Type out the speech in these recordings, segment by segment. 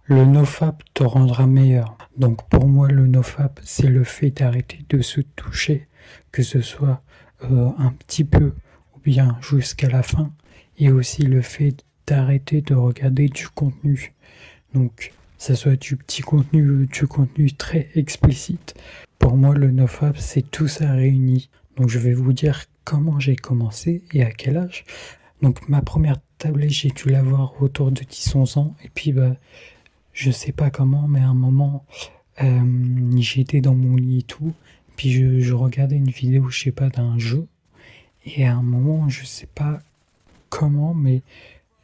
Le nofap te rendra meilleur. Donc pour moi, le nofap, c'est le fait d'arrêter de se toucher, que ce soit un petit peu ou bien jusqu'à la fin, et aussi le fait d'arrêter de regarder du contenu. Donc, ça soit du petit contenu ou du contenu très explicite. Pour moi, le nofap, c'est tout ça réuni. Donc, je vais vous dire comment j'ai commencé et à quel âge. Donc, ma première tablette, j'ai dû l'avoir autour de 10-11 ans. Et puis, je sais pas comment, mais à un moment, j'étais dans mon lit et tout. Puis, je regardais une vidéo, je sais pas, d'un jeu. Et à un moment, je sais pas comment, mais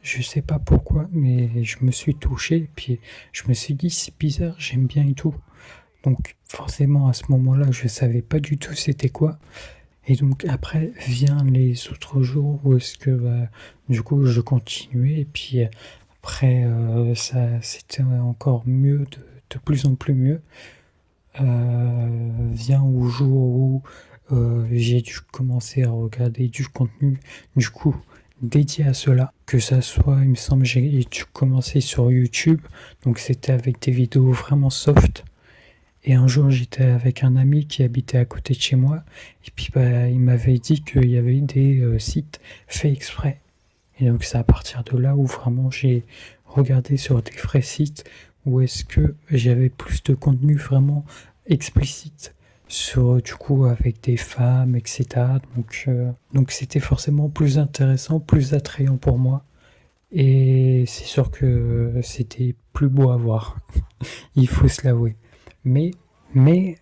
je sais pas pourquoi, mais je me suis touché. Et puis, je me suis dit, c'est bizarre, j'aime bien et tout. Donc, forcément, à ce moment-là, je savais pas du tout c'était quoi. Et donc, après, vient les autres jours où est-ce que, du coup, je continuais. Et puis, après, ça, c'était encore mieux, de plus en plus mieux. Vient au jour où j'ai dû commencer à regarder du contenu, du coup, dédié à cela. Que ça soit, il me semble, j'ai dû commencer sur YouTube. Donc, c'était avec des vidéos vraiment soft. Et un jour, j'étais avec un ami qui habitait à côté de chez moi. Et puis, il m'avait dit qu'il y avait des sites faits exprès. Et donc, c'est à partir de là où vraiment j'ai regardé sur des vrais sites où est-ce que j'avais plus de contenu vraiment explicite sur, du coup, avec des femmes, etc. Donc c'était forcément plus intéressant, plus attrayant pour moi. Et c'est sûr que c'était plus beau à voir. Il faut se l'avouer. Mais, mais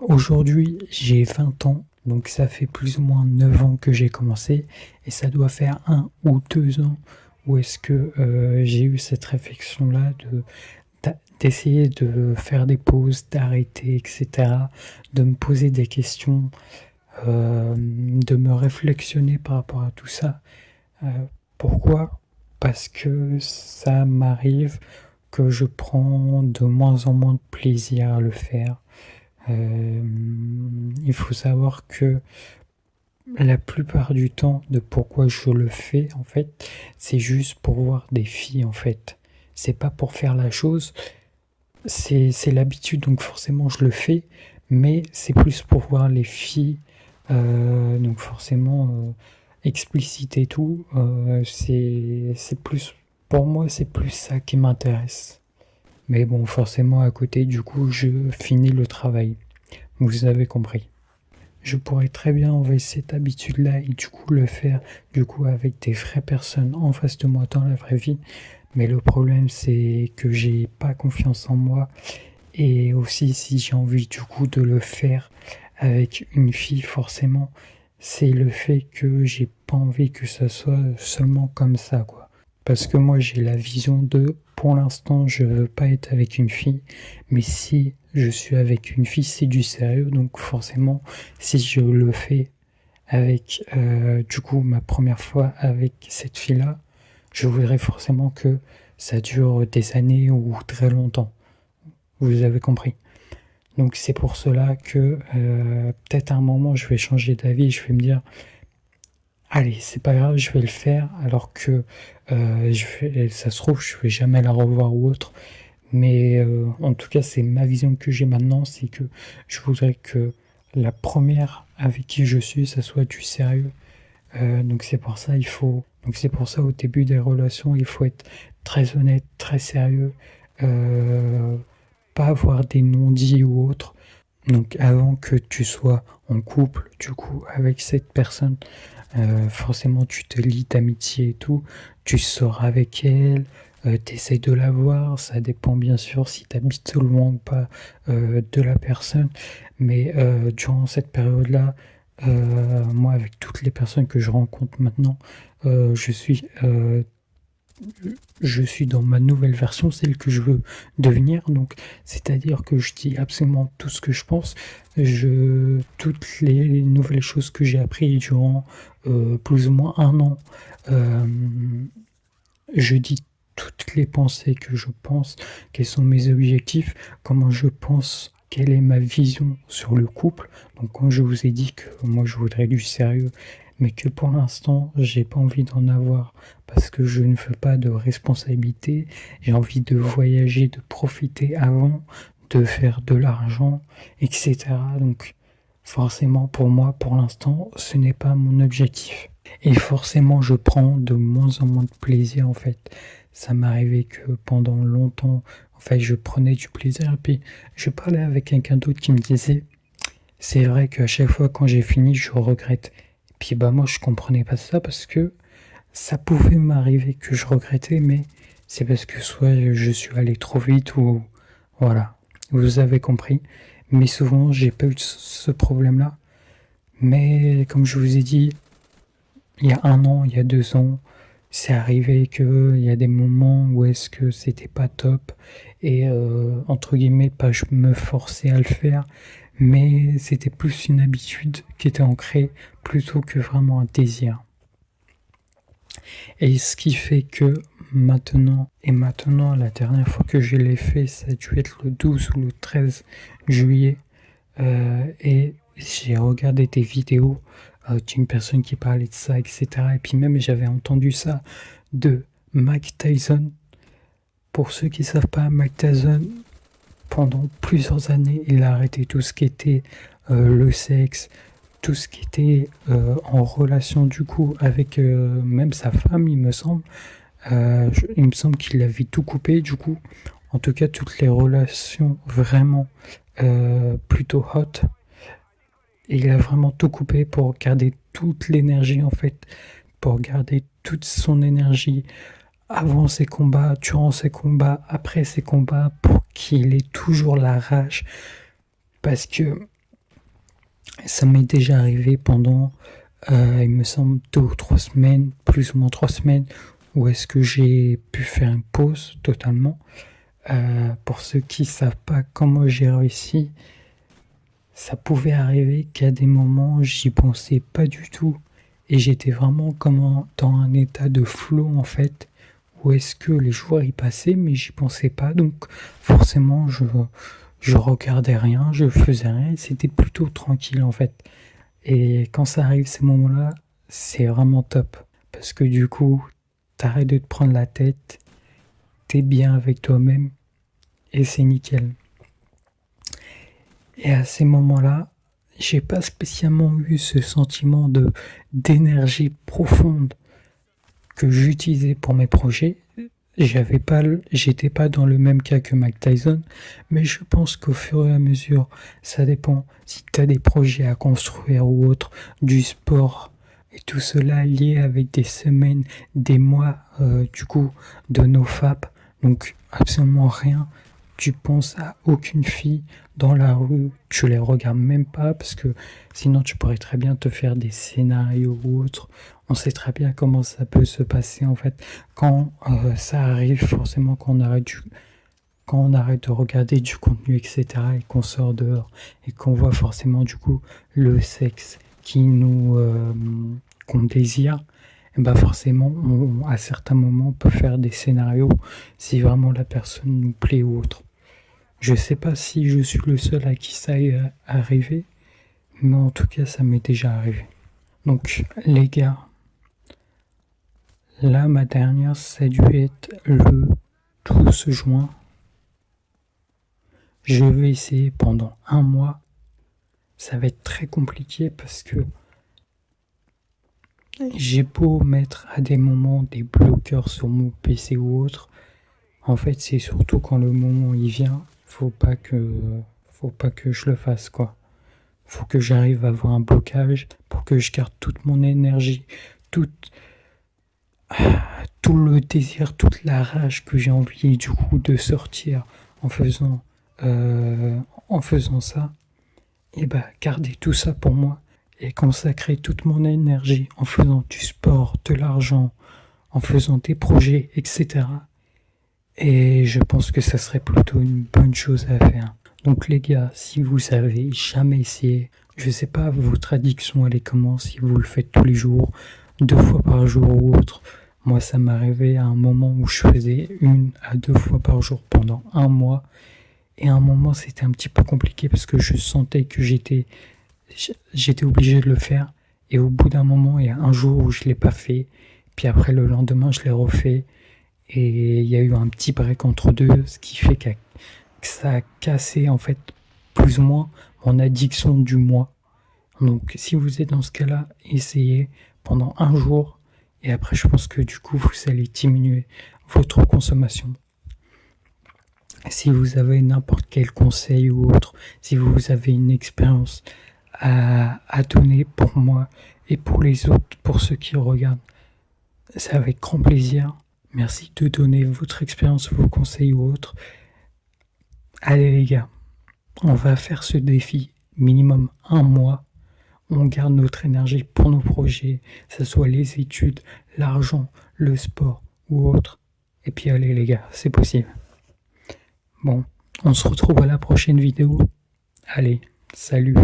aujourd'hui, j'ai 20 ans, donc ça fait plus ou moins 9 ans que j'ai commencé, et ça doit faire 1 ou 2 ans où est-ce que j'ai eu cette réflexion-là d'essayer de faire des pauses, d'arrêter, etc., de me poser des questions, de me réflexionner par rapport à tout ça. Euh, Pourquoi? Parce que ça m'arrive que je prends de moins en moins de plaisir à le faire. Il faut savoir que la plupart du temps de pourquoi je le fais, en fait, c'est juste pour voir des filles, en fait. C'est pas pour faire la chose, c'est l'habitude, donc forcément je le fais, mais c'est plus pour voir les filles, donc forcément explicite et tout, c'est plus, pour moi c'est plus ça qui m'intéresse. Mais bon, forcément à côté, du coup, je finis le travail. Vous avez compris. Je pourrais très bien enlever cette habitude-là et du coup le faire du coup avec des vraies personnes en face de moi dans la vraie vie. Mais le problème c'est que j'ai pas confiance en moi et aussi si j'ai envie du coup de le faire avec une fille forcément, c'est le fait que j'ai pas envie que ça soit seulement comme ça quoi. Parce que moi j'ai la vision de pour l'instant je veux pas être avec une fille, mais si je suis avec une fille c'est du sérieux donc forcément si je le fais avec du coup ma première fois avec cette fille là, je voudrais forcément que ça dure des années ou très longtemps. Vous avez compris. Donc c'est pour cela que peut-être à un moment je vais changer d'avis, je vais me dire allez c'est pas grave je vais le faire alors que ça se trouve je vais jamais la revoir ou autre. Mais en tout cas c'est ma vision que j'ai maintenant, c'est que je voudrais que la première avec qui je suis ça soit du sérieux. Donc c'est pour ça au début des relations il faut être très honnête, très sérieux, euh, pas avoir des non-dits ou autres. Donc avant que tu sois en couple, du coup, avec cette personne, forcément tu te lis d'amitié et tout, tu sors avec elle, t'essayes de la voir, ça dépend bien sûr si t'habites loin ou pas de la personne, mais durant cette période-là, moi avec toutes les personnes que je rencontre maintenant, euh, je suis euh, je suis dans ma nouvelle version, celle que je veux devenir. Donc, c'est-à-dire que je dis absolument tout ce que je pense. Toutes les nouvelles choses que j'ai apprises durant plus ou moins 1 an, euh, je dis toutes les pensées que je pense, quels sont mes objectifs, comment je pense, quelle est ma vision sur le couple. Donc, quand je vous ai dit que moi je voudrais du sérieux, mais que pour l'instant, j'ai pas envie d'en avoir parce que je ne veux pas de responsabilité. J'ai envie de voyager, de profiter avant, de faire de l'argent, etc. Donc, forcément, pour moi, pour l'instant, ce n'est pas mon objectif. Et forcément, je prends de moins en moins de plaisir, en fait. Ça m'arrivait que pendant longtemps, en fait, je prenais du plaisir. Et puis, je parlais avec quelqu'un d'autre qui me disait, c'est vrai qu'à chaque fois quand j'ai fini, je regrette. Et puis, bah, moi, je comprenais pas ça parce que ça pouvait m'arriver que je regrettais, mais c'est parce que soit je suis allé trop vite ou voilà. Vous avez compris. Mais souvent, j'ai pas eu ce problème-là. Mais comme je vous ai dit, il y a 1 an, il y a 2 ans, c'est arrivé qu'il y a des moments où est-ce que c'était pas top et entre guillemets pas je me forçais à le faire, mais c'était plus une habitude qui était ancrée plutôt que vraiment un désir. Et ce qui fait que maintenant, la dernière fois que je l'ai fait, ça a dû être le 12 ou le 13 juillet, et j'ai regardé des vidéos d'une personne qui parlait de ça, etc. Et puis même j'avais entendu ça de Mike Tyson. Pour ceux qui ne savent pas, Mike Tyson, pendant plusieurs années, il a arrêté tout ce qui était le sexe, tout ce qui était en relation du coup avec même sa femme, il me semble. Il me semble qu'il avait tout coupé du coup. En tout cas, toutes les relations vraiment plutôt hot. Et il a vraiment tout coupé pour garder toute l'énergie en fait, pour garder toute son énergie avant ses combats, durant ses combats, après ses combats, pour qu'il ait toujours la rage. Parce que ça m'est déjà arrivé pendant, il me semble, 2 ou 3 semaines, plus ou moins 3 semaines, où est-ce que j'ai pu faire une pause totalement. Pour ceux qui ne savent pas comment j'ai réussi, ça pouvait arriver qu'à des moments, j'y pensais pas du tout. Et j'étais vraiment comme dans un état de flow en fait, où est-ce que les jours y passaient, mais j'y pensais pas. Donc forcément, je regardais rien, je faisais rien, et c'était plutôt tranquille en fait. Et quand ça arrive ces moments-là, c'est vraiment top. Parce que du coup, t'arrêtes de te prendre la tête, t'es bien avec toi-même, et c'est nickel. Et à ces moments-là, j'ai pas spécialement eu ce sentiment d'énergie profonde que j'utilisais pour mes projets. J'étais pas dans le même cas que Mike Tyson, mais je pense qu'au fur et à mesure, ça dépend. Si tu as des projets à construire ou autre, du sport, et tout cela lié avec des semaines, des mois, du coup, de nofap, donc absolument rien. Tu penses à aucune fille dans la rue, tu les regardes même pas parce que sinon tu pourrais très bien te faire des scénarios ou autres. On sait très bien comment ça peut se passer en fait quand ça arrive, forcément quand on arrête de regarder du contenu, etc. et qu'on sort dehors et qu'on voit forcément du coup le sexe qu'on désire. Et bah forcément, à certains moments, on peut faire des scénarios si vraiment la personne nous plaît ou autre. Je sais pas si je suis le seul à qui ça est arrivé, mais en tout cas, ça m'est déjà arrivé. Donc, les gars, là, ma dernière, ça a dû être le 12 juin. Je vais essayer pendant 1 mois. Ça va être très compliqué parce que j'ai beau mettre à des moments des bloqueurs sur mon PC ou autre. En fait, c'est surtout quand le moment y vient, faut pas que je le fasse, quoi. Faut que j'arrive à avoir un blocage pour que je garde toute mon énergie, tout le désir, toute la rage que j'ai envie du coup de sortir en faisant ça. Et bah, garder tout ça pour moi et consacrer toute mon énergie en faisant du sport, de l'argent, en faisant des projets, etc. Et je pense que ça serait plutôt une bonne chose à faire. Donc les gars, si vous avez jamais essayé, je sais pas votre addiction elle est comment, si vous le faites tous les jours, 2 fois par jour ou autre. Moi ça m'est arrivé à un moment où je faisais 1 à 2 fois par jour pendant 1 mois. Et à un moment c'était un petit peu compliqué parce que je sentais que j'étais obligé de le faire. Et au bout d'un moment, il y a un jour où je l'ai pas fait, puis après le lendemain, je l'ai refait. Et il y a eu un petit break entre deux, ce qui fait que ça a cassé en fait plus ou moins mon addiction du mois. Donc si vous êtes dans ce cas-là, essayez pendant un jour et après je pense que du coup vous allez diminuer votre consommation. Si vous avez n'importe quel conseil ou autre, si vous avez une expérience à donner pour moi et pour les autres, pour ceux qui regardent, c'est avec grand plaisir. Merci de donner votre expérience, vos conseils ou autres. Allez les gars, on va faire ce défi minimum un mois. On garde notre énergie pour nos projets, que ce soit les études, l'argent, le sport ou autre. Et puis allez les gars, c'est possible. Bon, on se retrouve à la prochaine vidéo. Allez, salut.